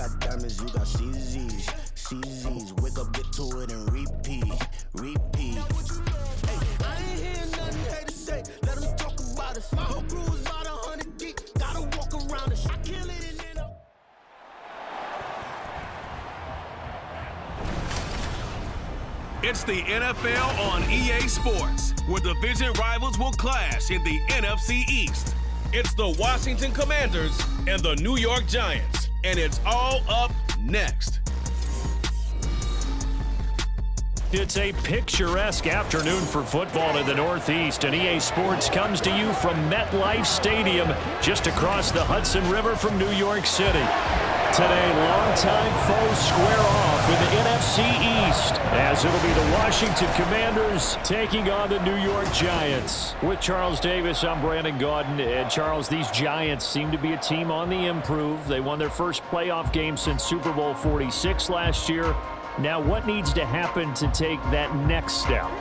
got diamonds, you got CZs. CZs, wake up, get to it, and repeat. Repeat. Hey, I ain't hearing nothing they to say. Let them talk about us. My whole crew is about 100 deep. Gotta walk around us. I kill it and then It's the NFL on EA Sports, where division rivals will clash in the NFC East. It's the Washington Commanders and the New York Giants, and it's all up next. It's a picturesque afternoon for football in the Northeast, and EA Sports comes to you from MetLife Stadium, just across the Hudson River from New York City. Today, longtime foes square off in the NFC East, as it'll be the Washington Commanders taking on the New York Giants. With Charles Davis, I'm Brandon Gaudin. And Charles, these Giants seem to be a team on the improve. They won their first playoff game since Super Bowl 46 last year. Now, what needs to happen to take that next step?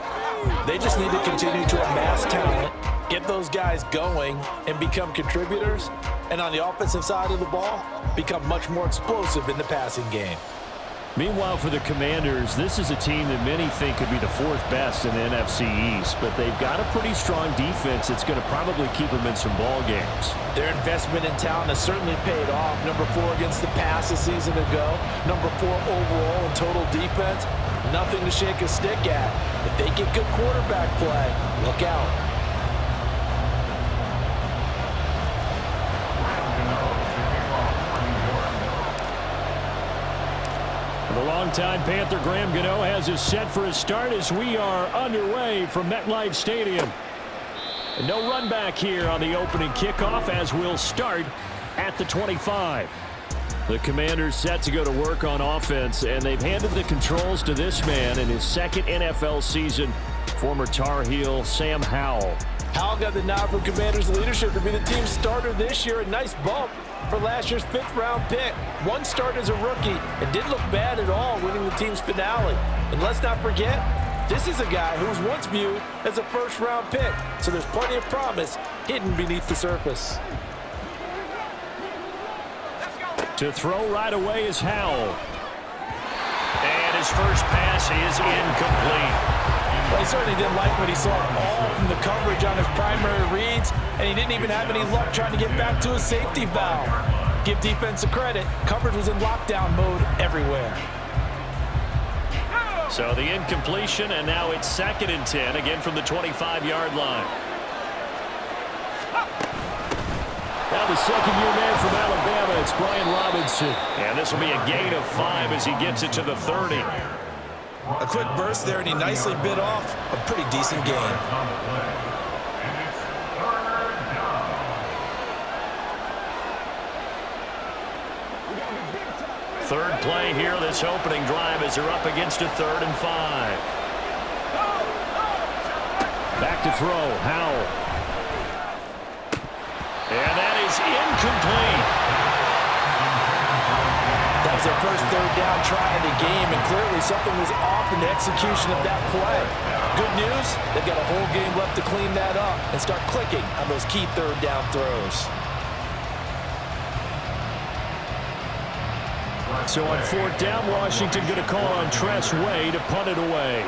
They just need to continue to amass talent, get those guys going, and become contributors. And on the offensive side of the ball, become much more explosive in the passing game. Meanwhile, for the Commanders, this is a team that many think could be the fourth best in the NFC East, but they've got a pretty strong defense that's going to probably keep them in some ball games. Their investment in talent has certainly paid off. Number 4 against the pass a season ago. Number 4 overall in total defense. Nothing to shake a stick at. If they get good quarterback play, look out. The longtime Panther Graham Gano has us set for a start as we are underway from MetLife Stadium. And no run back here on the opening kickoff as we'll start at the 25. The Commanders set to go to work on offense, and they've handed the controls to this man in his second NFL season, former Tar Heel Sam Howell. Howell got the nod from Commanders leadership to be the team's starter this year. A nice bump for last year's 5th-round pick. One start as a rookie and didn't look bad at all, winning the team's finale. And let's not forget, this is a guy who was once viewed as a first-round pick, so there's plenty of promise hidden beneath the surface. To throw right away is Howell. And his first pass is incomplete. Well, he certainly didn't like what he saw all from the coverage on his primary reads, and he didn't even have any luck trying to get back to his safety valve. Give defense a credit. Coverage was in lockdown mode everywhere. So the incompletion, and now it's 2nd and 10, again from the 25-yard line. Now the second-year man from Alabama, it's Brian Robinson. And this will be a gain of 5 as he gets it to the 30. A quick burst there, and he nicely bit off a pretty decent gain. Third play here, this opening drive as they're up against a 3rd and 5. Back to throw, Howell. And that is incomplete. That was their first 3rd down try of the game, and clearly something was off in the execution of that play. Good news, they've got a whole game left to clean that up and start clicking on those key 3rd down throws. So on 4th down, Washington going to call on Tress Way to punt it away.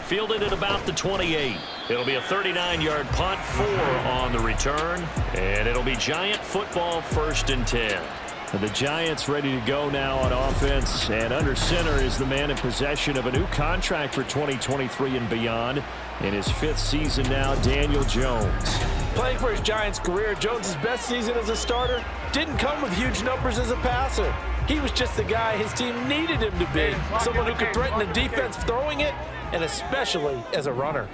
Fielded at about the 28. It'll be a 39-yard punt, 4 on the return, and it'll be Giant football, 1st and 10. The Giants ready to go now on offense, and under center is the man in possession of a new contract for 2023 and beyond. In his 5th season now, Daniel Jones. Playing for his Giants career, Jones' best season as a starter didn't come with huge numbers as a passer. He was just the guy his team needed him to be, someone who could threaten the defense throwing it, and especially as a runner.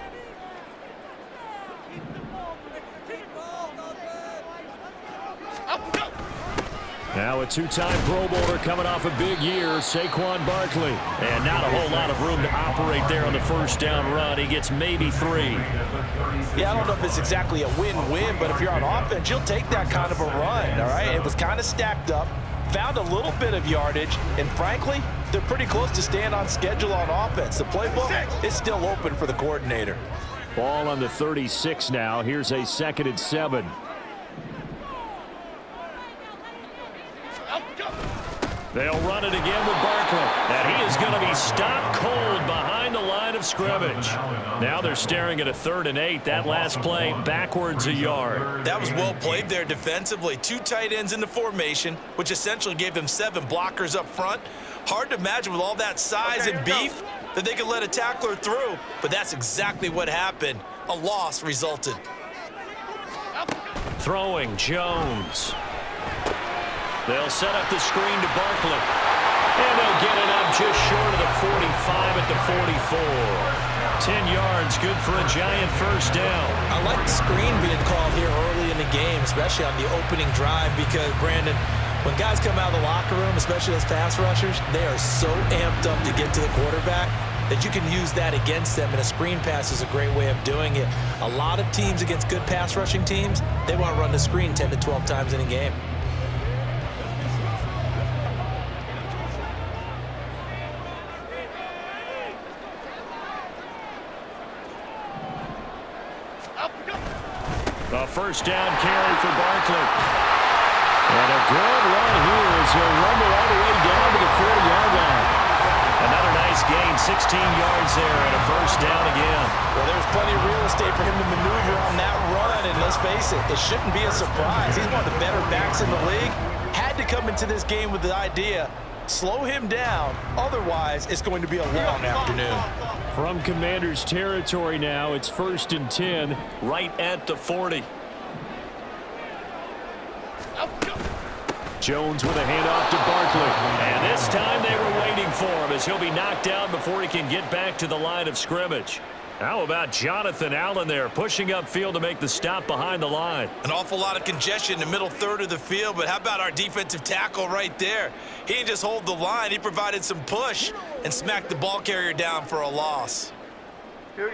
Now a 2-time Pro Bowler coming off a big year, Saquon Barkley. And not a whole lot of room to operate there on the 1st down run. He gets maybe 3. Yeah, I don't know if it's exactly a win-win, but if you're on offense, you'll take that kind of a run, all right? It was kind of stacked up, found a little bit of yardage, and frankly, they're pretty close to staying on schedule on offense. The playbook is still open for the coordinator. Ball on the 36 now. Here's a 2nd and 7. They'll run it again with Barkley. And he is going to be stopped cold behind the line of scrimmage. Now they're staring at a 3rd and 8. That last play backwards a yard. That was well played there defensively. 2 tight ends in the formation, which essentially gave them 7 blockers up front. Hard to imagine with all that size and beef that they could let a tackler through. But that's exactly what happened. A loss resulted. Throwing Jones. They'll set up the screen to Barkley. And they'll get it up just short of the 45 at the 44. 10 yards, good for a Giant first down. I like the screen being called here early in the game, especially on the opening drive, because, Brandon, when guys come out of the locker room, especially those pass rushers, they are so amped up to get to the quarterback that you can use that against them, and a screen pass is a great way of doing it. A lot of teams against good pass rushing teams, they want to run the screen 10 to 12 times in a game. A first down carry for Barkley. And a good run here as he'll rumble all the way down to the 40-yard line. Another nice gain, 16 yards there, and a first down again. Well, there's plenty of real estate for him to maneuver on that run, and let's face it, it shouldn't be a surprise. He's one of the better backs in the league. Had to come into this game with the idea, slow him down, otherwise it's going to be a long afternoon. From Commanders territory now, it's 1st and 10, right at the 40. Jones with a handoff to Barkley. And this time they were waiting for him as he'll be knocked down before he can get back to the line of scrimmage. How about Jonathan Allen there pushing upfield to make the stop behind the line? An awful lot of congestion in the middle third of the field, but how about our defensive tackle right there? He didn't just hold the line, he provided some push and smacked the ball carrier down for a loss.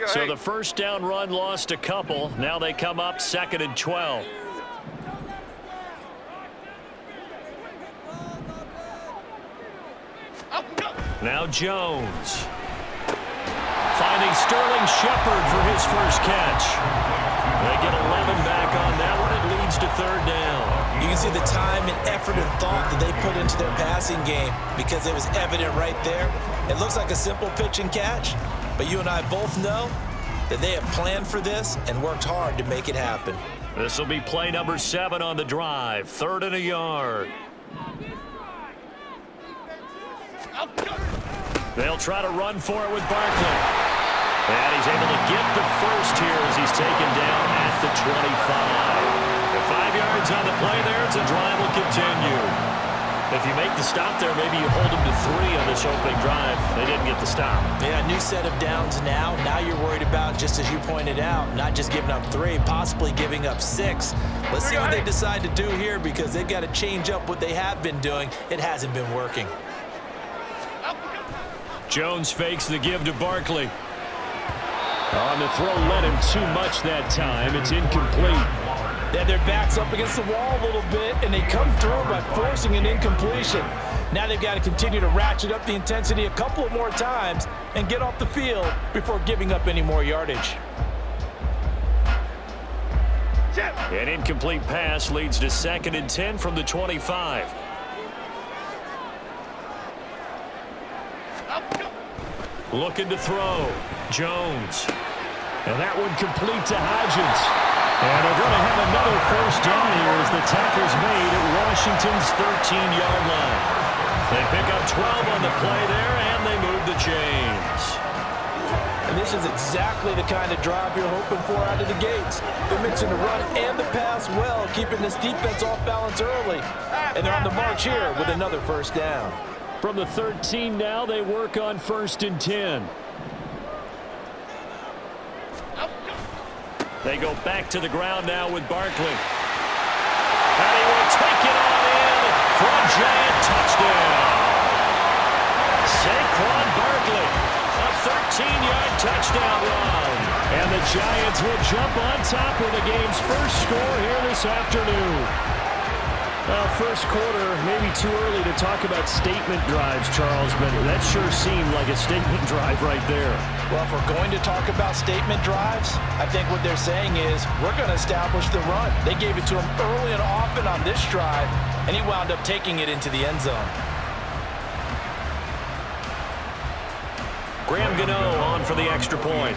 So the first down run lost a couple. Now they come up 2nd and 12. Now Jones. Finding Sterling Shepard for his first catch. They get 11 back on that one. It leads to 3rd down. You can see the time and effort and thought that they put into their passing game because it was evident right there. It looks like a simple pitch and catch, but you and I both know that they have planned for this and worked hard to make it happen. This will be play number 7 on the drive. 3rd and a yard. They'll try to run for it with Barkley. And he's able to get the first here as he's taken down at the 25. The 5 yards on the play there. It's a drive will continue. If you make the stop there, maybe you hold them to 3 on this opening drive. They didn't get the stop. Yeah, new set of downs now. Now you're worried about, just as you pointed out, not just giving up 3, possibly giving up 6. Let's see what they decide to do here because they've got to change up what they have been doing. It hasn't been working. Jones fakes the give to Barkley. On the throw, led him too much that time. It's incomplete. Then their backs up against the wall a little bit, and they come through by forcing an incompletion. Now they've got to continue to ratchet up the intensity a couple of more times and get off the field before giving up any more yardage. An incomplete pass leads to 2nd and 10 from the 25. Looking to throw. Jones. And that one complete to Hodgins. And they're going to have another first down here as the tackle's made at Washington's 13-yard line. They pick up 12 on the play there, and they move the chains. And this is exactly the kind of drive you're hoping for out of the gates. They're mixing the run and the pass well, keeping this defense off balance early. And they're on the march here with another first down. From the 13 now, they work on 1st and 10. They go back to the ground now with Barkley. And he will take it on in for a Giant touchdown. Saquon Barkley, a 13-yard touchdown run. And the Giants will jump on top with the game's first score here this afternoon. Well, first quarter, maybe too early to talk about statement drives, Charles, but that sure seemed like a statement drive right there. Well, if we're going to talk about statement drives, I think what they're saying is we're going to establish the run. They gave it to him early and often on this drive, and he wound up taking it into the end zone. Graham Gano on for the extra point.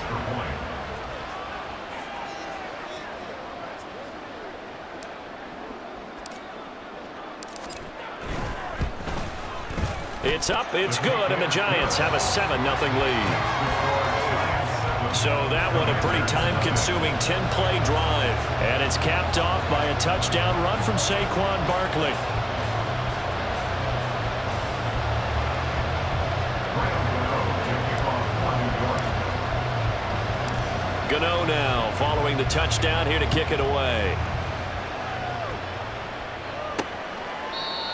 It's up, it's good, and the Giants have a 7-0 lead. So that one a pretty time-consuming 10-play drive. And it's capped off by a touchdown run from Saquon Barkley. Gano now following the touchdown here to kick it away.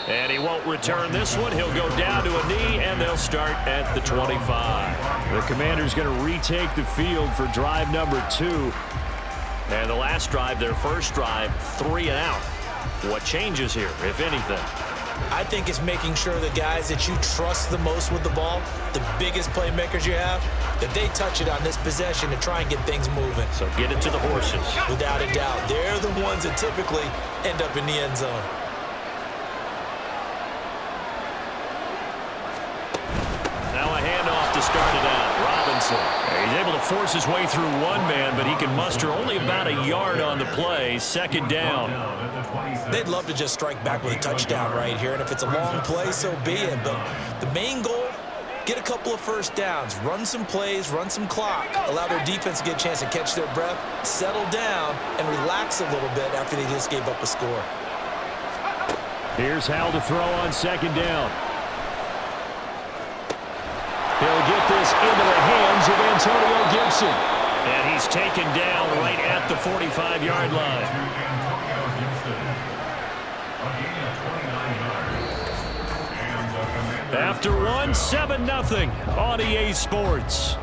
And he won't return this one. He'll go down to a knee, and they'll start at the 25. The Commanders going to retake the field for drive number 2. And the last drive, their first drive, 3 and out. What changes here, if anything? I think it's making sure the guys that you trust the most with the ball, the biggest playmakers you have, that they touch it on this possession to try and get things moving. So get it to the horses. Without a doubt. They're the ones that typically end up in the end zone. To start it out, Robinson. He's able to force his way through one man, but he can muster only about a yard on the play. Second down. They'd love to just strike back with a touchdown right here, and if it's a long play, so be it. But the main goal, get a couple of first downs, run some plays, run some clock, allow their defense to get a chance to catch their breath, settle down, and relax a little bit after they just gave up a score. Here's Howell to throw on second down. He'll get this into the hands of Antonio Gibson. And he's taken down right at the 45-yard line. After one, 7-0 on EA Sports.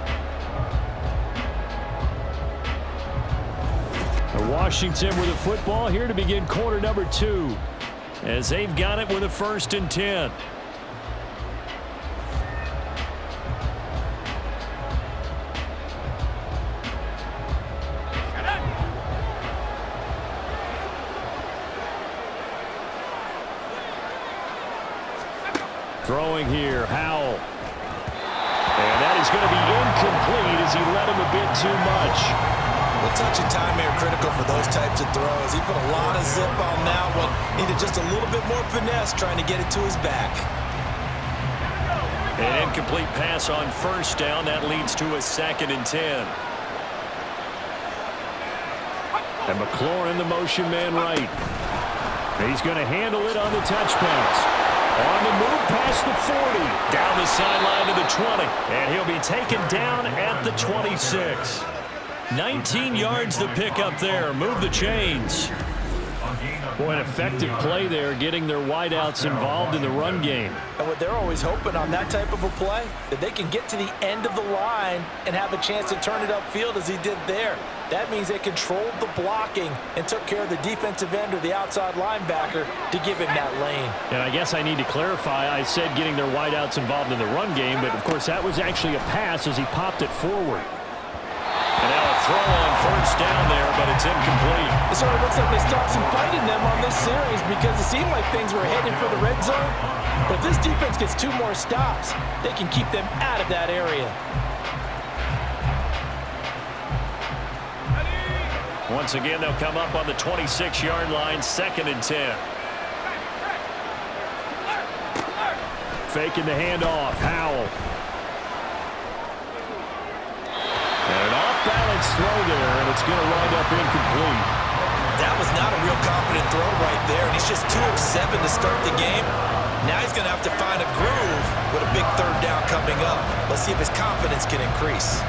Washington with the football here to begin quarter number 2. As they've got it with a 1st and 10. Throwing here, Howell. And that is going to be incomplete as he led him a bit too much. Well, touch and time here critical for those types of throws. He put a lot of zip on that one. Needed just a little bit more finesse trying to get it to his back. An incomplete pass on first down. That leads to a 2nd and 10. And McLaurin, the motion man right. He's going to handle it on the touch pass. On the move past the 40. Down the sideline to the 20. And he'll be taken down at the 26. 19 yards to pick up there. Move the chains. Boy, an effective play there, getting their wideouts involved in the run game. And what they're always hoping on that type of a play, that they can get to the end of the line and have a chance to turn it upfield as he did there. That means they controlled the blocking and took care of the defensive end or the outside linebacker to give him that lane. And I guess I need to clarify, I said getting their wideouts involved in the run game, but of course that was actually a pass as he popped it forward. And now a throw on first down there, but it's incomplete. It sort of looks like they stopped some fighting them on this series because it seemed like things were heading for the red zone. But if this defense gets 2 more stops, they can keep them out of that area. Once again, they'll come up on the 26-yard line, 2nd and 10. Faking the handoff, Howell. And an off-balance throw there, and it's going to wind up incomplete. That was not a real confident throw right there, and he's just 2 of 7 to start the game. Now he's going to have to find a groove with a big 3rd down coming up. Let's see if his confidence can increase.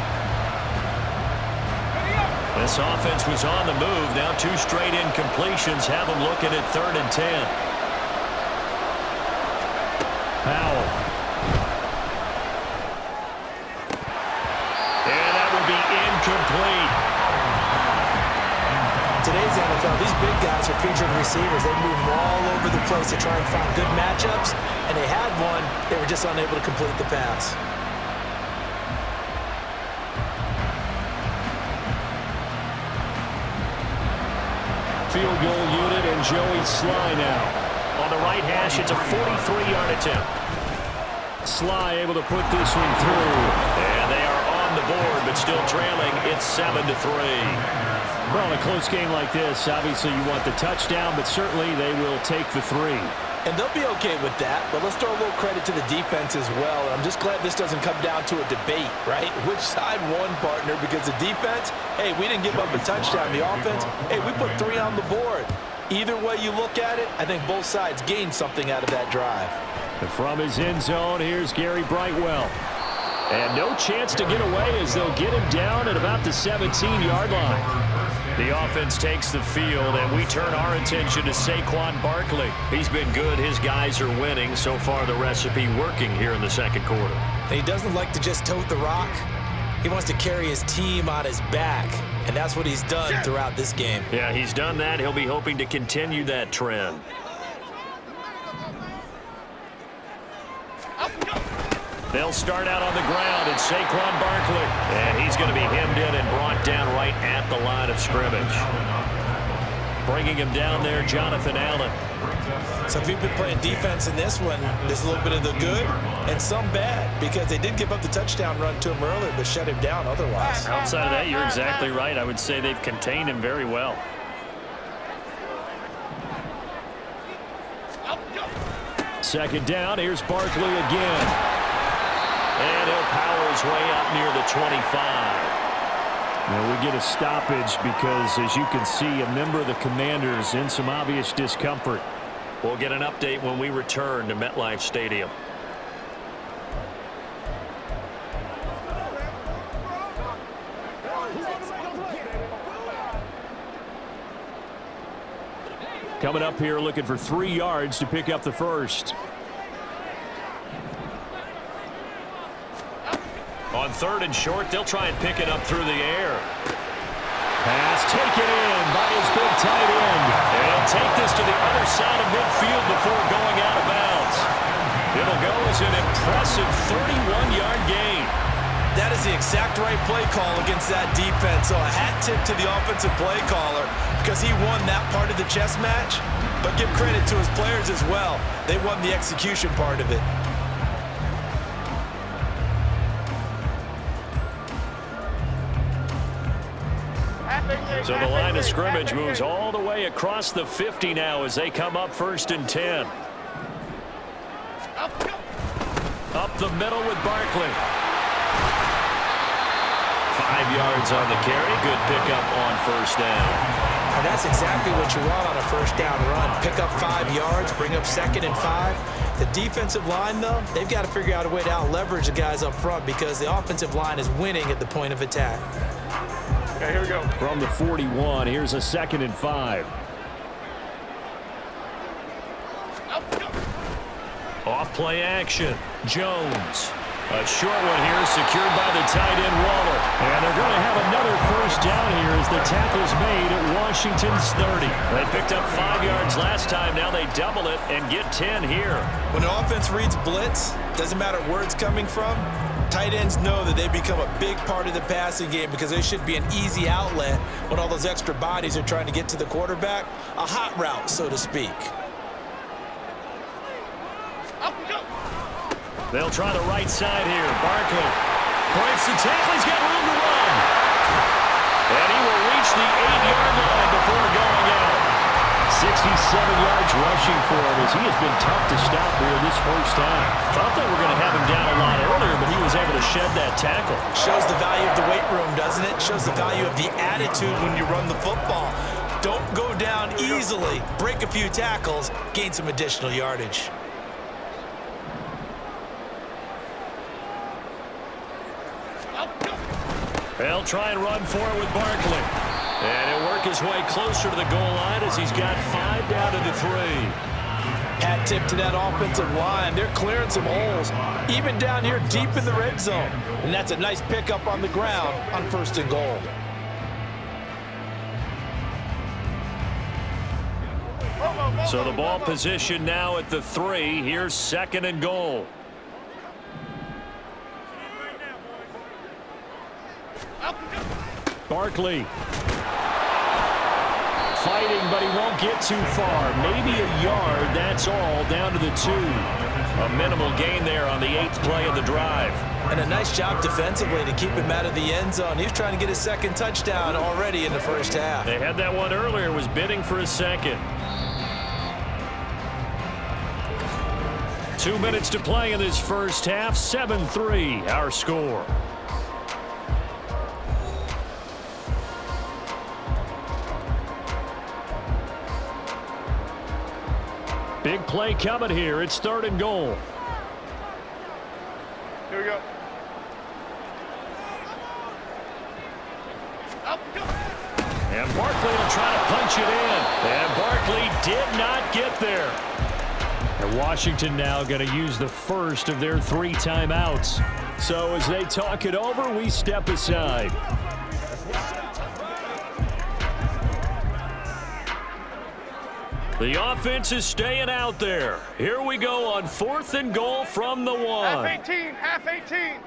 This offense was on the move. Now 2 straight incompletions have them looking at 3rd and 10. Howell. And that will be incomplete. It's an today's NFL, these big guys are featured receivers. They move all over the place to try and find good matchups, and they had one. They were just unable to complete the pass. Field goal unit and Joey Sly now. On the right hash, it's a 43-yard attempt. Sly able to put this one through. And they are on the board, but still trailing. It's 7-3. Well, in a close game like this, obviously you want the touchdown, but certainly they will take the 3. And they'll be okay with that, but let's throw a little credit to the defense as well. I'm just glad this doesn't come down to a debate, right? Which side won, partner? Because the defense, hey, we didn't give up a touchdown. The offense, hey, we put 3 on the board. Either way you look at it, I think both sides gained something out of that drive. And from his end zone, here's Gary Brightwell. And no chance to get away as they'll get him down at about the 17-yard line. The offense takes the field, and we turn our attention to Saquon Barkley. He's been good. His guys are winning. So far, the recipe working here in the second quarter. And he doesn't like to just tote the rock. He wants to carry his team on his back, and that's what he's done throughout this game. Yeah, he's done that. He'll be hoping to continue that trend. They'll start out on the ground, and Saquon Barkley. And he's going to be hemmed in and brought down right at the line of scrimmage. Bringing him down there, Jonathan Allen. So if you've been playing defense in this one, there's a little bit of the good and some bad, because they did give up the touchdown run to him earlier, but shut him down otherwise. Outside of that, you're exactly right. I would say they've contained him very well. Second down, here's Barkley again. And he'll power his way up near the 25. Now we get a stoppage because, as you can see, a member of the Commanders in some obvious discomfort. We'll get an update when we return to MetLife Stadium. Coming up here looking for 3 yards to pick up the first. On 3rd and short, they'll try and pick it up through the air. Pass taken in by his big tight end. And he'll take this to the other side of midfield before going out of bounds. It'll go as an impressive 31-yard gain. That is the exact right play call against that defense. So a hat tip to the offensive play caller because he won that part of the chess match. But give credit to his players as well. They won the execution part of it. So the line of scrimmage moves all the way across the 50 now as they come up 1st and 10. Up the middle with Barkley. 5 yards on the carry. Good pickup on 1st down. And that's exactly what you want on a 1st down run. Pick up 5 yards, bring up 2nd and 5. The defensive line, though, they've got to figure out a way to out-leverage the guys up front because the offensive line is winning at the point of attack. Okay, here we go. From the 41, here's a 2nd and 5. Off play action. Jones. A short one here secured by the tight end Waller. And they're going to have another 1st down here as the tackle's made at Washington's 30. They picked up 5 yards last time. Now they double it and get 10 here. When the offense reads blitz, doesn't matter where it's coming from, tight ends know that they become a big part of the passing game because they should be an easy outlet when all those extra bodies are trying to get to the quarterback. A hot route, so to speak. They'll try the right side here. Barkley breaks the tackle. He's got room to run. And he will reach the 8-yard line before going out. 67 yards rushing for him as he has been tough to stop here this 1st half. Thought they were going to have him down a lot earlier, but he was able to shed that tackle. Shows the value of the weight room, doesn't it? Shows the value of the attitude when you run the football. Don't go down easily. Break a few tackles, gain some additional yardage. They'll try and run for it with Barkley. And he'll work his way closer to the goal line as he's got 5 down to the 3. Hat tip to that offensive line. They're clearing some holes, even down here deep in the red zone. And that's a nice pickup on the ground on 1st and goal. So the ball position now at the 3. Here's 2nd and goal. Barkley. Fighting, but he won't get too far. Maybe a yard, that's all, down to the 2. A minimal gain there on the 8th play of the drive. And a nice job defensively to keep him out of the end zone. He was trying to get his 2nd touchdown already in the first half. They had that one earlier, was bidding for a 2nd. 2 minutes to play in this first half. 7-3, our score. Big play coming here. It's 3rd and goal. Here we go. And Barkley will try to punch it in. And Barkley did not get there. And Washington now going to use the first of their 3 timeouts. So as they talk it over, we step aside. The offense is staying out there. Here we go on 4th and goal from the 1. Half 18, half 18.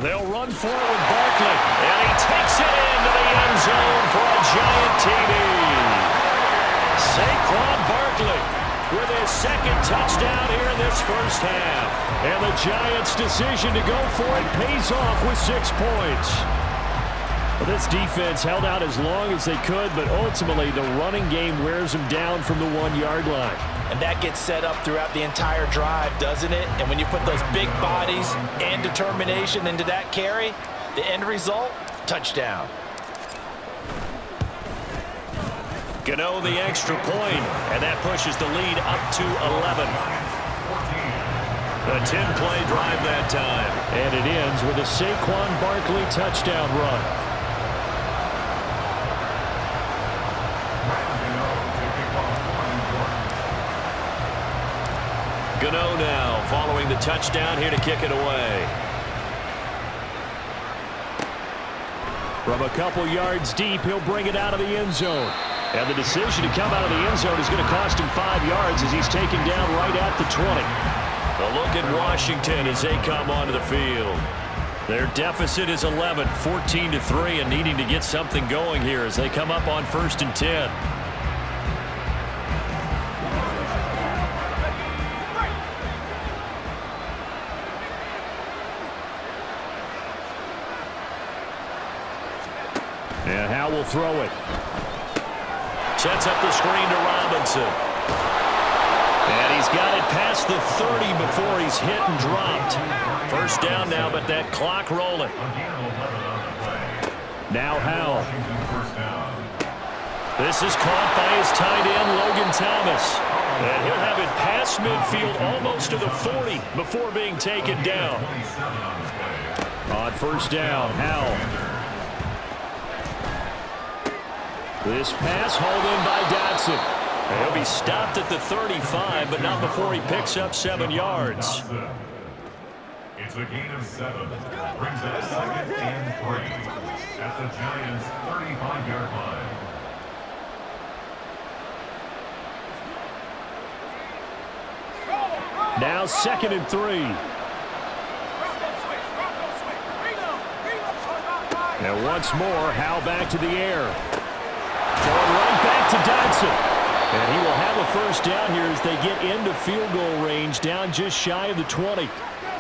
They'll run forward with Barkley. And he takes it into the end zone for a giant TD. Saquon Barkley with his 2nd touchdown here in this first half. And the Giants' decision to go for it pays off with 6 points. Well, this defense held out as long as they could, but ultimately the running game wears them down from the 1-yard line. And that gets set up throughout the entire drive, doesn't it? And when you put those big bodies and determination into that carry, the end result, touchdown. Gano the extra point, and that pushes the lead up to 11. A 10-play drive that time. And it ends with a Saquon Barkley touchdown run. Gano now following the touchdown here to kick it away. From a couple yards deep, he'll bring it out of the end zone. And the decision to come out of the end zone is going to cost him 5 yards as he's taken down right at the 20. A look at Washington as they come onto the field. Their deficit is 11, 14-3, and needing to get something going here as they come up on 1st and 10. And Howe will throw it. Sets up the screen to Robinson. And he's got it past the 30 before he's hit and dropped. First down now, but that clock rolling. Now Howe. This is caught by his tight end, Logan Thomas. And he'll have it past midfield almost to the 40 before being taken down. On first down, Howe. This pass hauled in by Dotson. He'll be stopped at the 35, but not before he picks up 7 yards. It's a gain of 7. Brings up 2nd and 3 at the Giants' 35-yard line. Now 2nd and 3. And once more, Howe back to the air. Going right back to Dotson. And he will have a first down here as they get into field goal range, down just shy of the 20.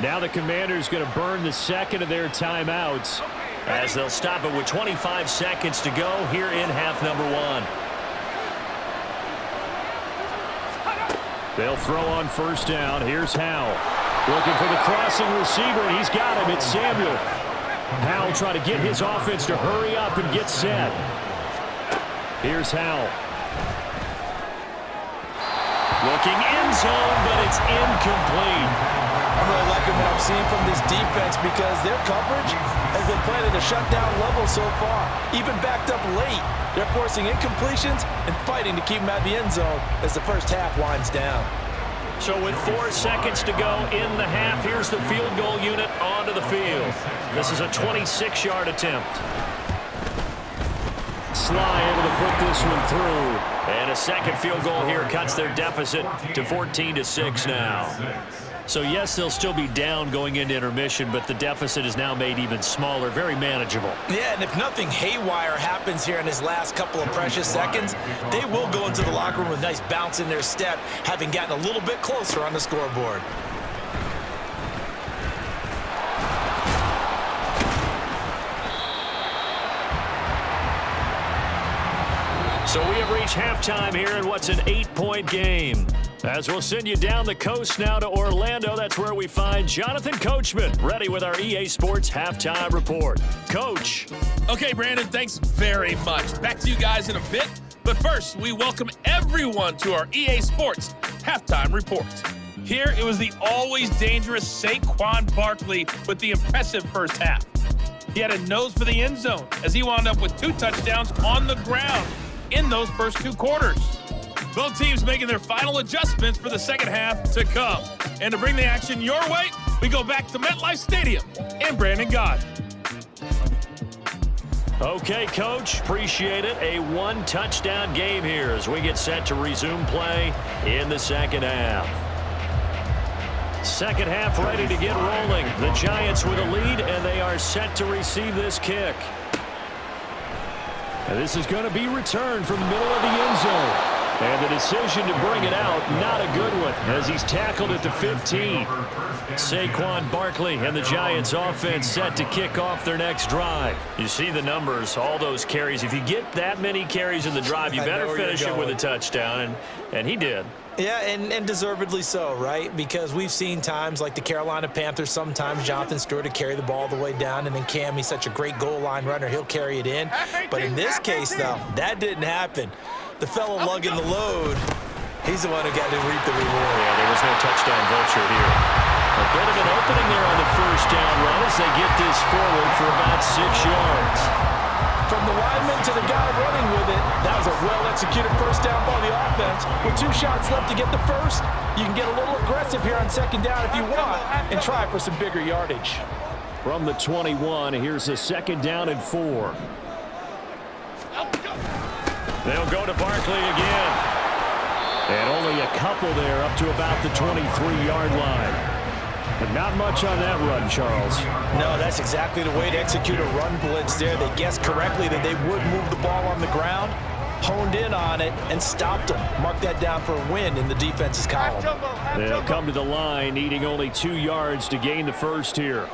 Now the Commanders going to burn the 2nd of their timeouts as they'll stop it with 25 seconds to go here in half number 1. They'll throw on first down. Here's Howe. Looking for the crossing receiver, and he's got him. It's Samuel. Howe trying to get his offense to hurry up and get set. Here's Howe. Looking end zone, but it's incomplete. I'm really liking what I'm seeing from this defense because their coverage has been playing at a shutdown level so far. Even backed up late, they're forcing incompletions and fighting to keep them out of the end zone as the first half winds down. So with 4 seconds to go in the half, here's the field goal unit onto the field. This is a 26-yard attempt. Sly able to put this one through. And a second field goal here cuts their deficit to 14-6 now. So, yes, they'll still be down going into intermission, but the deficit is now made even smaller, very manageable. Yeah, and if nothing haywire happens here in his last couple of precious seconds, they will go into the locker room with a nice bounce in their step, having gotten a little bit closer on the scoreboard. So we have reached halftime here in what's an 8-point game. As we'll send you down the coast now to Orlando, that's where we find Jonathan Coachman, ready with our EA Sports Halftime Report. Coach. Okay, Brandon, thanks very much. Back to you guys in a bit. But first, we welcome everyone to our EA Sports Halftime Report. Here, it was the always dangerous Saquon Barkley with the impressive first half. He had a nose for the end zone as he wound up with 2 touchdowns on the ground in those first 2 quarters. Both teams making their final adjustments for the second half to come. And to bring the action your way, we go back to MetLife Stadium and Brandon God. Okay, Coach, appreciate it. A 1-touchdown game here as we get set to resume play in the second half. Second half ready to get rolling. The Giants with a lead, and they are set to receive this kick. And this is going to be returned from the middle of the end zone. And the decision to bring it out, not a good one, as he's tackled at the 15. Saquon Barkley and the Giants offense set to kick off their next drive. You see the numbers, all those carries. If you get that many carries in the drive, you better finish it with a touchdown, and he did. Yeah, and deservedly so, right? Because we've seen times like the Carolina Panthers, sometimes Jonathan Stewart to carry the ball all the way down, and then Cam, he's such a great goal line runner, he'll carry it in. But in this case, though, that didn't happen. The fellow lugging the load, he's the one who got to reap the reward. Yeah, there was no touchdown vulture here. A bit of an opening there on the first down run as they get this forward for about 6 yards. From the lineman to the guy running with it, that was a well-executed first down by the offense. With 2 shots left to get the first, you can get a little aggressive here on second down if you want and try for some bigger yardage. From the 21, here's a second down and 4. They'll go to Barkley again. And only a couple there up to about the 23-yard line. But not much on that run, Charles. No, that's exactly the way to execute a run blitz there. They guessed correctly that they would move the ball on the ground, honed in on it, and stopped them. Mark that down for a win in the defense's column. They'll come to the line, needing only 2 yards to gain the first here.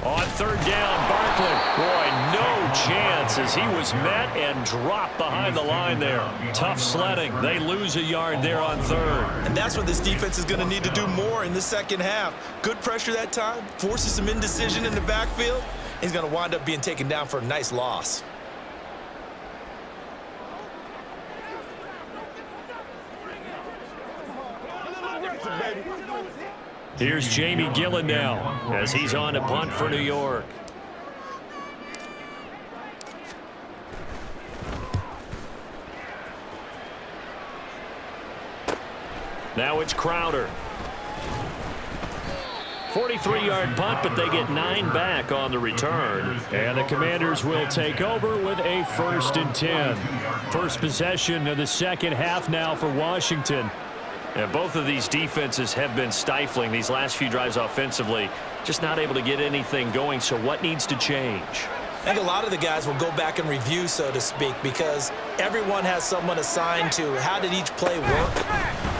On third down, Barkley. Boy, no chance as he was met and dropped behind the line there. Tough sledding. They lose a yard there on third. And that's what this defense is going to need to do more in the second half. Good pressure that time, forces some indecision in the backfield. He's going to wind up being taken down for a nice loss. Here's Jamie Gillen now as he's on to punt for New York. Now it's Crowder. 43-yard punt, but they get 9 back on the return. And the Commanders will take over with a 1st and 10. First possession of the second half now for Washington. And both of these defenses have been stifling these last few drives offensively. Just not able to get anything going, so what needs to change? I think a lot of the guys will go back and review, so to speak, because everyone has someone assigned to how did each play work.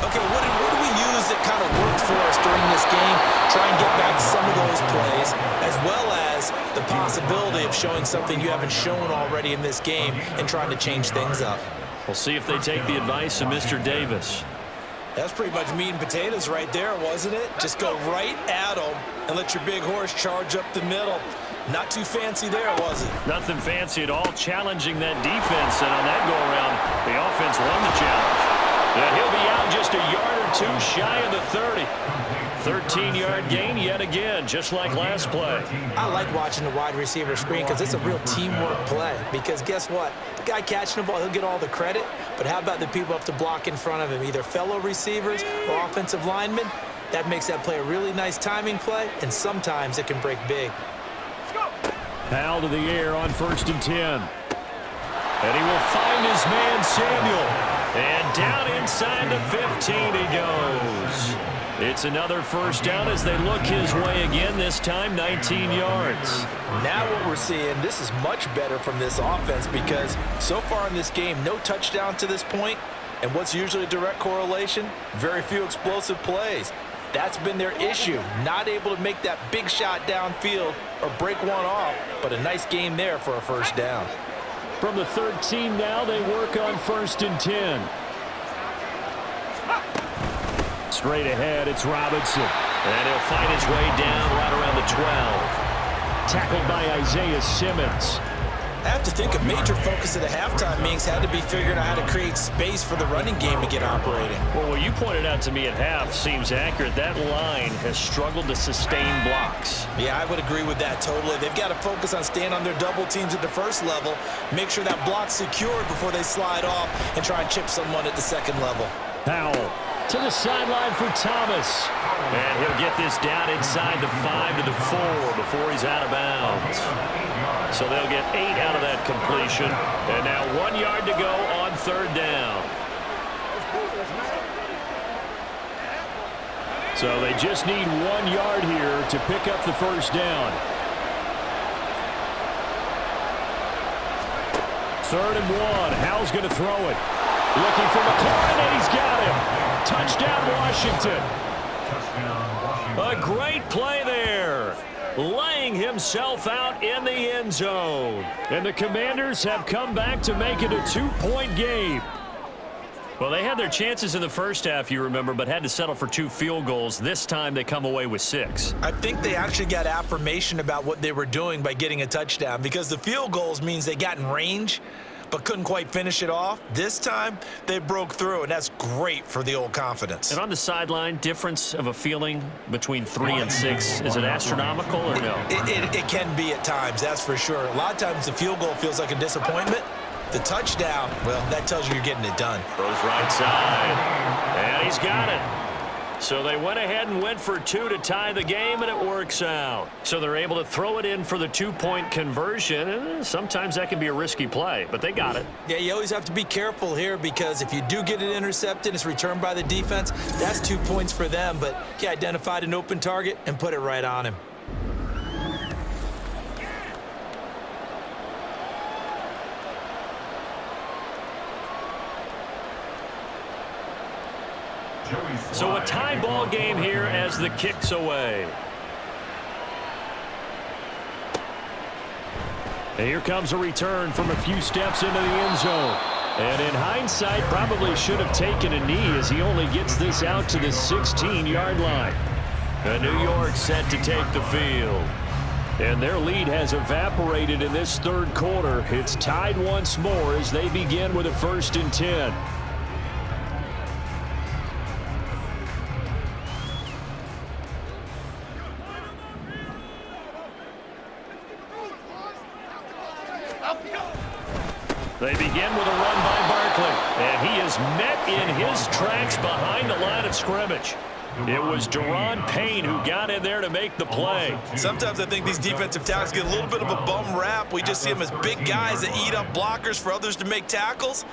Okay, what do we use that kind of worked for us during this game? Try and get back some of those plays, as well as the possibility of showing something you haven't shown already in this game and trying to change things up. We'll see if they take the advice of Mr. Davis. That's pretty much meat and potatoes right there, wasn't it? Just go right at them and let your big horse charge up the middle. Not too fancy there, was it? Nothing fancy at all, challenging that defense, and on that go-around, the offense won the challenge. And he'll be out just a yard or 2 shy of the 30. 13-yard gain yet again, just like last play. I like watching the wide receiver screen because it's a real teamwork play. Because guess what? The guy catching the ball, he'll get all the credit. But how about the people up to block in front of him, either fellow receivers or offensive linemen? That makes that play a really nice timing play, and sometimes it can break big. Powell to the air on 1st and 10. And he will find his man Samuel. And down inside the 15 he goes. It's another first down as they look his way again, this time 19 yards. Now what we're seeing, this is much better from this offense because so far in this game, no touchdown to this point. And what's usually a direct correlation? Very few explosive plays. That's been their issue, not able to make that big shot downfield or break one off, but a nice game there for a first down. From the 13 now, they work on 1st and 10. Straight ahead, it's Robinson. And he'll find his way down right around the 12. Tackled by Isaiah Simmons. I have to think a major focus at the halftime meetings had to be figuring out how to create space for the running game to get operating. Well, what you pointed out to me at half seems accurate. That line has struggled to sustain blocks. Yeah, I would agree with that totally. They've got to focus on staying on their double teams at the first level, make sure that block's secured before they slide off and try and chip someone at the second level. Powell to the sideline for Thomas. And he'll get this down inside the 5 to the 4 before he's out of bounds. So they'll get 8 out of that completion. And now 1 yard to go on 3rd down. So they just need 1 yard here to pick up the first down. 3rd and 1. Howell's going to throw it. Looking for McLaurin, and he's got him. Touchdown, Washington. A great play there. Laying himself out in the end zone. And the Commanders have come back to make it a 2-point game. Well, they had their chances in the first half, you remember, but had to settle for 2 field goals. This time they come away with 6. I think they actually got affirmation about what they were doing by getting a touchdown because the field goals means they got in range but couldn't quite finish it off. This time, they broke through, and that's great for the old confidence. And on the sideline, difference of a feeling between 3 and 6, is it astronomical or no? It can be at times, that's for sure. A lot of times the field goal feels like a disappointment. The touchdown, well, that tells you you're getting it done. Throws right side, and he's got it. So they went ahead and went for 2 to tie the game, and it works out. So they're able to throw it in for the 2-point conversion, and sometimes that can be a risky play, but they got it. Yeah, you always have to be careful here because if you do get it intercepted, it's returned by the defense, that's 2 points for them, but he identified an open target and put it right on him. So a tie ball game here as the kick's away. And here comes a return from a few steps into the end zone. And in hindsight, probably should have taken a knee as he only gets this out to the 16-yard line. And New York set to take the field. And their lead has evaporated in this 3rd quarter. It's tied once more as they begin with a 1st and 10. They begin with a run by Barkley, and he is met in his tracks behind the line of scrimmage. It was Daron Payne who got in there to make the play. Sometimes I think these defensive tackles get a little bit of a bum rap. We just see them as big guys that eat up blockers for others to make tackles.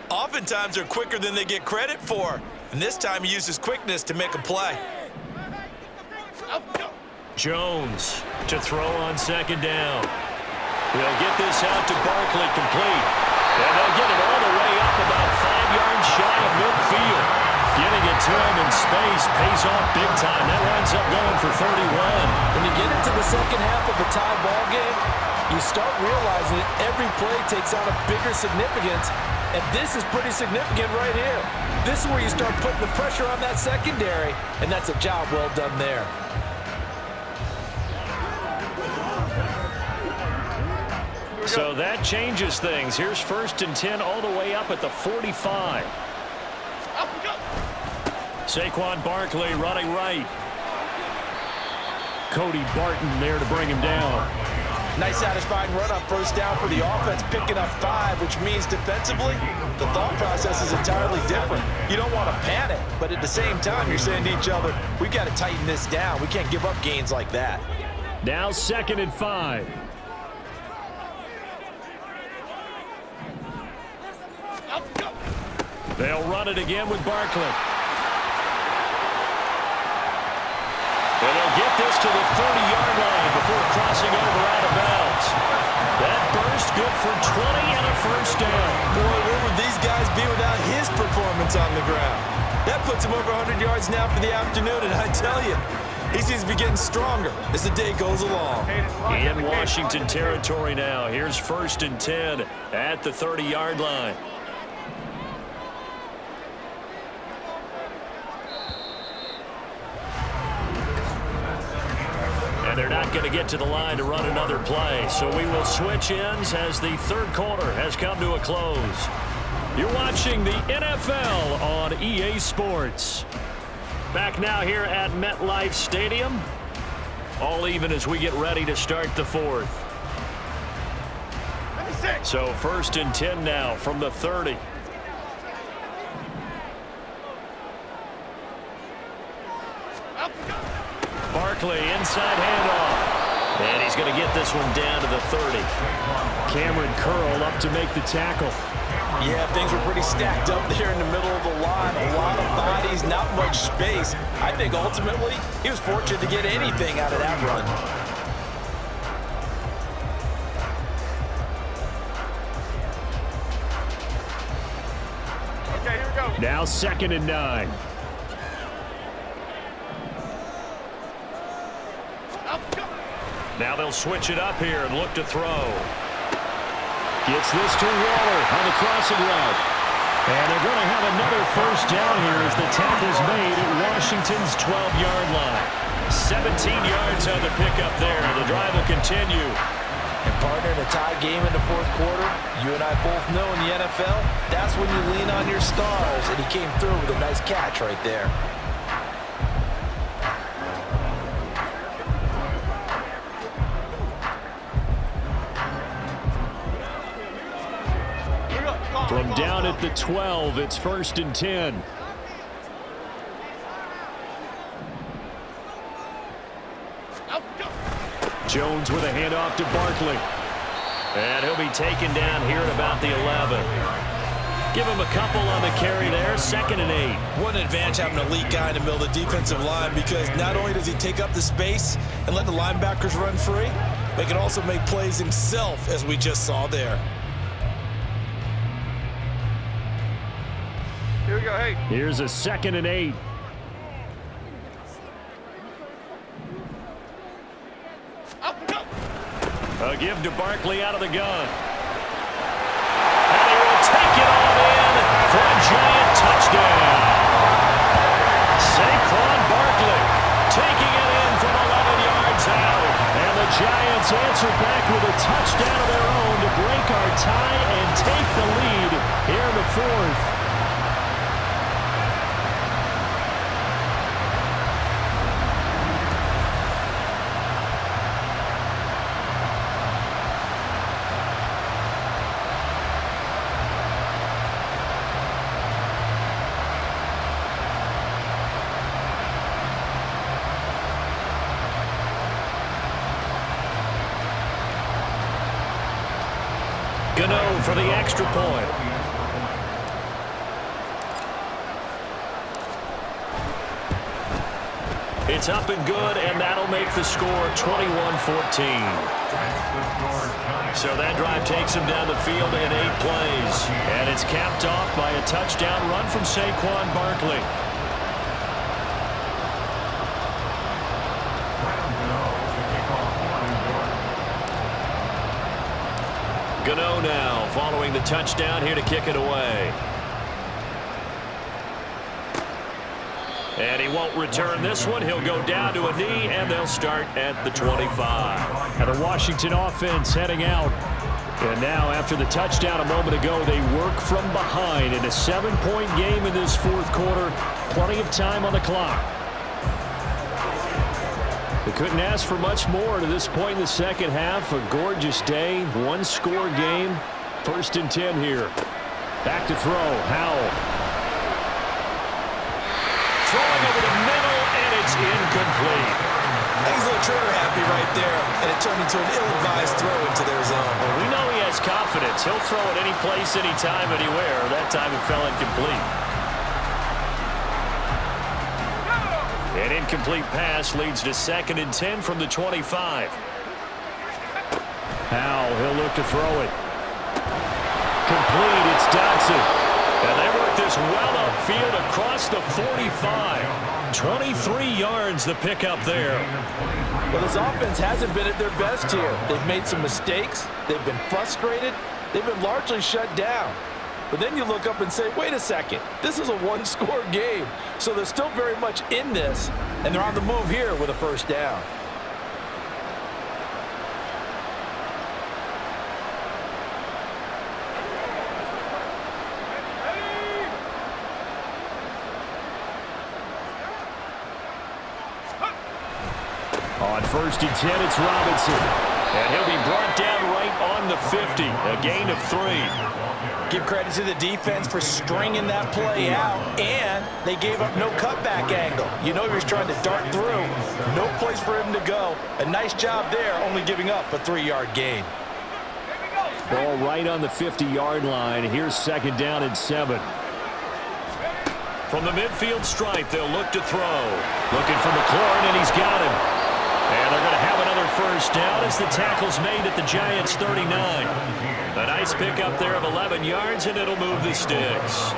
Oftentimes they're quicker than they get credit for, and this time he used his quickness to make a play. Jones to throw on 2nd down. He'll get this out to Barkley complete. And they'll get it all the way up about 5 yards shy of midfield. Getting it to him in space pays off big time. That winds up going for 31. When you get into the second half of a tie ball game, you start realizing that every play takes on a bigger significance. And this is pretty significant right here. This is where you start putting the pressure on that secondary. And that's a job well done there. So that changes things. Here's 1st and 10 all the way up at the 45. Saquon Barkley running right. Cody Barton there to bring him down. Nice satisfying run up 1st down for the offense, picking up 5, which means defensively, the thought process is entirely different. You don't want to panic, but at the same time, you're saying to each other, we've got to tighten this down. We can't give up gains like that. Now 2nd and 5. They'll run it again with Barkley. And they'll get this to the 30-yard line before crossing over out of bounds. That burst good for 20 and a first down. Boy, where would these guys be without his performance on the ground? That puts him over 100 yards now for the afternoon, and I tell you, he seems to be getting stronger as the day goes along. In Washington territory now. Here's 1st and 10 at the 30-yard line. And they're not going to get to the line to run another play. So we will switch ends as the third quarter has come to a close. You're watching the NFL on EA Sports. Back now here at MetLife Stadium. All even as we get ready to start the fourth. So 1st and 10 now from the 30. Barkley inside handoff. And he's going to get this one down to the 30. Cameron Curl up to make the tackle. Yeah, things were pretty stacked up there in the middle of the line. A lot of bodies, not much space. I think ultimately he was fortunate to get anything out of that run. Okay, here we go. Now 2nd and 9. Now they'll switch it up here and look to throw. Gets this to Waller on the crossing route. And they're going to have another first down here as the tackle's made at Washington's 12-yard line. 17 yards on the pickup there. The drive will continue. And partner, in a tie game in the fourth quarter, you and I both know in the NFL, that's when you lean on your stars. And he came through with a nice catch right there. From down at the 12, it's 1st and 10. Jones with a handoff to Barkley. And he'll be taken down here at about the 11. Give him a couple on the carry there, 2nd and 8. What an advantage having an elite guy in the middle of the defensive line, because not only does he take up the space and let the linebackers run free, but he can also make plays himself, as we just saw there. Here we go, hey. Here's a 2nd and 8. A give to Barkley out of the gun. And he will take it all in for a giant touchdown. Saquon Barkley taking it in from 11 yards out. And the Giants answer back with a touchdown of their own to break our tie and take the lead here in the fourth. Gano for the extra point. It's up and good, and that'll make the score 21-14. So that drive takes him down the field in 8 plays. And it's capped off by a touchdown run from Saquon Barkley. Gano now following the touchdown here to kick it away. And he won't return this one. He'll go down to a knee, and they'll start at the 25. And the Washington offense heading out. And now, after the touchdown a moment ago, they work from behind in a 7-point game in this fourth quarter. Plenty of time on the clock. They couldn't ask for much more to this point in the second half. A gorgeous day, one-score game. 1st and 10 here. Back to throw, Howell. Throwing over the middle, and it's incomplete. He's a little trigger happy right there, and it turned into an ill-advised throw into their zone. Well, we know he has confidence. yards. He'll throw it any place, anytime, anywhere. That time it fell incomplete. An incomplete pass leads to 2nd and 10 from the 25. Now he'll look to throw it. Complete. It's Dotson. And they work this well upfield across the 45. 23 yards the pickup there. Well, this offense hasn't been at their best here. They've made some mistakes. They've been frustrated. They've been largely shut down. But then you look up and say, wait a second, this is a one-score game. So they're still very much in this, and they're on the move here with a first down. On 1st and 10, it's Robinson. And he'll be brought down right on the 50. A gain of 3. Give credit to the defense for stringing that play out, and they gave up no cutback angle. You know he was trying to dart through. No place for him to go. A nice job there, only giving up a 3-yard gain. Ball right on the 50-yard line. Here's 2nd down and 7. From the midfield stripe, they'll look to throw. Looking for McLaurin, and he's got him. And they're going to have another first down as the tackle's made at the Giants' 39. A nice pickup there of 11 yards, and it'll move the sticks.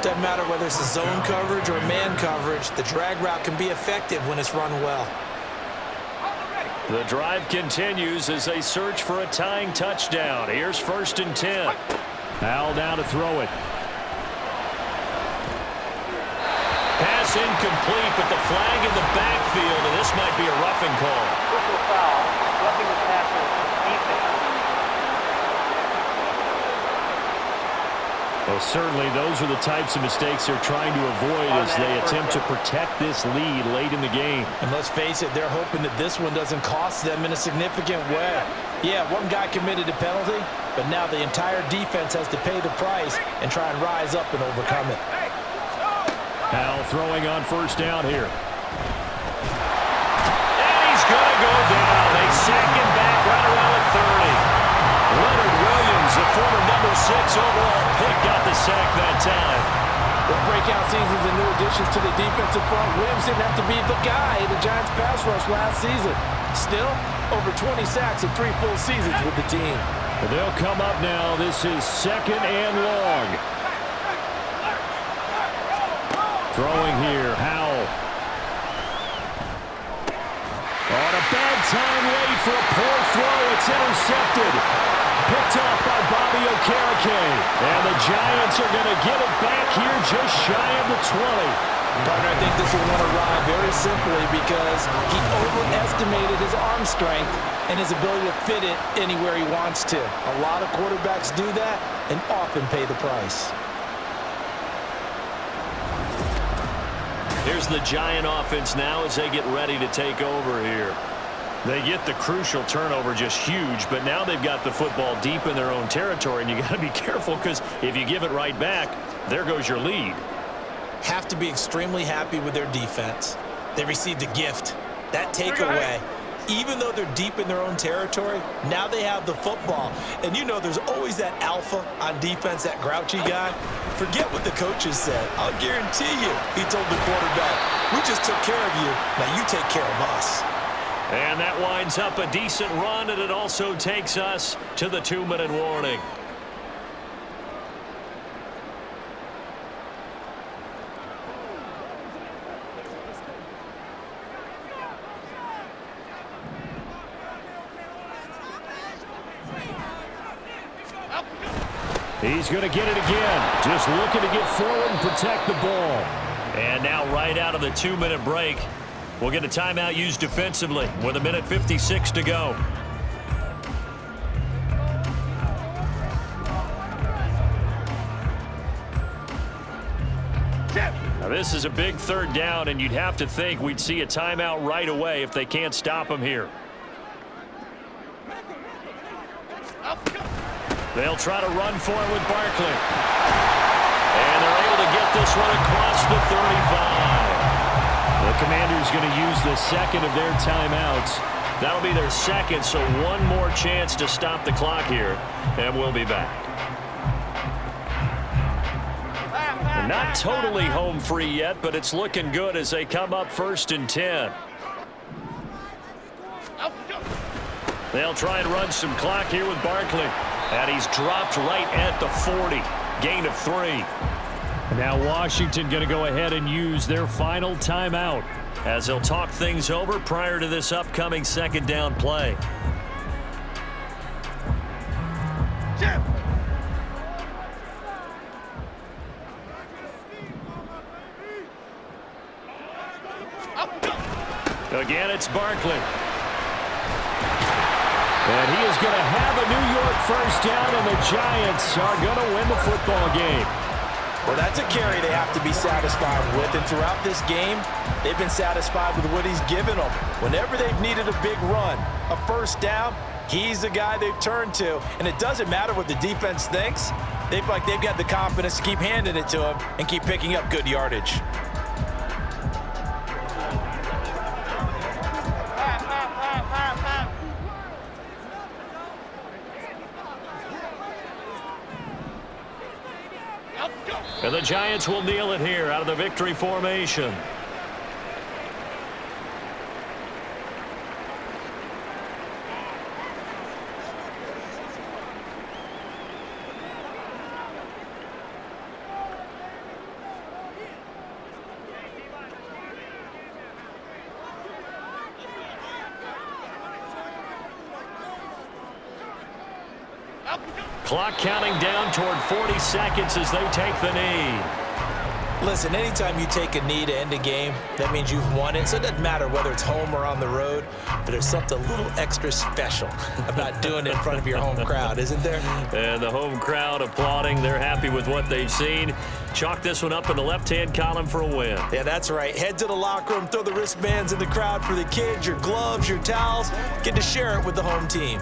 Doesn't matter whether it's a zone coverage or man coverage, the drag route can be effective when it's run well. The drive continues as they search for a tying touchdown. Here's 1st and 10. Al down to throw it. Pass incomplete, but the flag in the backfield, and this might be a roughing call. Personal foul, roughing the passer, defense. Well, certainly those are the types of mistakes they're trying to avoid as they attempt to protect this lead late in the game. And let's face it, they're hoping that this one doesn't cost them in a significant way. Yeah, one guy committed a penalty, but now the entire defense has to pay the price and try and rise up and overcome it. Al throwing on 1st down here. And he's going to go down. They sack him back right around the 30. Leonard Williams, the former number 6 overall pick, got the sack that time. With breakout seasons and new additions to the defensive front, Williams didn't have to be the guy in the Giants pass rush last season. Still, over 20 sacks in 3 full seasons with the team. They'll come up now. This is 2nd and long. Throwing here, Howell. On a bad time late for a poor throw. It's intercepted. Picked off by Bobby Okereke. And the Giants are going to get it back here just shy of the 20. Partner, I think this will want to ride very simply because he overestimated his arm strength and his ability to fit it anywhere he wants to. A lot of quarterbacks do that and often pay the price. Here's the Giant offense now as they get ready to take over here. They get the crucial turnover, just huge, but now they've got the football deep in their own territory, and you got to be careful because if you give it right back, there goes your lead. Have to be extremely happy with their defense. They received a gift. That takeaway, even though they're deep in their own territory, now they have the football. And you know there's always that alpha on defense, that grouchy guy. Forget what the coaches said. I'll guarantee you, he told the quarterback, we just took care of you. Now you take care of us. And that winds up a decent run, and it also takes us to the 2-minute warning. He's going to get it again. Just looking to get forward and protect the ball. And now right out of the 2-minute break, we'll get a timeout used defensively with 1:56 to go. Now this is a big 3rd down, and you'd have to think we'd see a timeout right away if they can't stop him here. They'll try to run for it with Barkley. And they're able to get this one across the 35. The Commanders going to use the 2nd of their timeouts That'll be their second, so one more chance to stop the clock here, and we'll be back. Not totally home free yet, but it's looking good as they come up 1st and 10. They'll try and run some clock here with Barkley. And he's dropped right at the 40. Gain of 3. Now Washington going to go ahead and use their final timeout as they'll talk things over prior to this upcoming 2nd down play. Again, it's Barkley. And he is going to have a New York 1st down, and the Giants are going to win the football game. Well, that's a carry they have to be satisfied with, and throughout this game, they've been satisfied with what he's given them. Whenever they've needed a big run, a 1st down, he's the guy they've turned to, and it doesn't matter what the defense thinks. They feel like they've got the confidence to keep handing it to him and keep picking up good yardage. And the Giants will kneel it here out of the victory formation. Clock counting down toward 40 seconds as they take the knee. Listen, anytime you take a knee to end a game, that means you've won it. So it doesn't matter whether it's home or on the road, but there's something a little extra special about doing it in front of your home crowd, isn't there? And the home crowd applauding. They're happy with what they've seen. Chalk this one up in the left-hand column for a win. Yeah, that's right. Head to the locker room, throw the wristbands in the crowd for the kids, your gloves, your towels. Get to share it with the home team.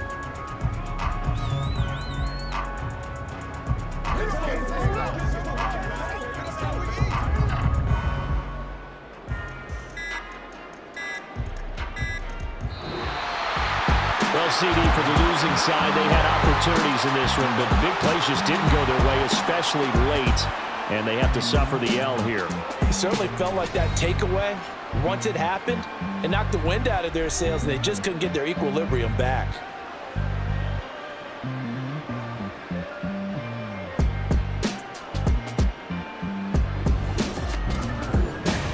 Well, CD, for the losing side, they had opportunities in this one, but the big plays just didn't go their way, especially late, and they have to suffer the L here. It certainly felt like that takeaway, once it happened, it knocked the wind out of their sails, and they just couldn't get their equilibrium back.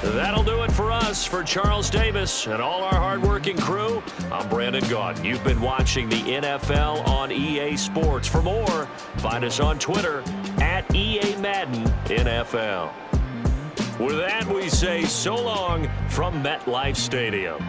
That'll do it for us. For Charles Davis and all our hardworking crew, I'm Brandon Gaudin. You've been watching the NFL on EA Sports. For more, find us on Twitter at EA Madden NFL. With that, we say so long from MetLife Stadium.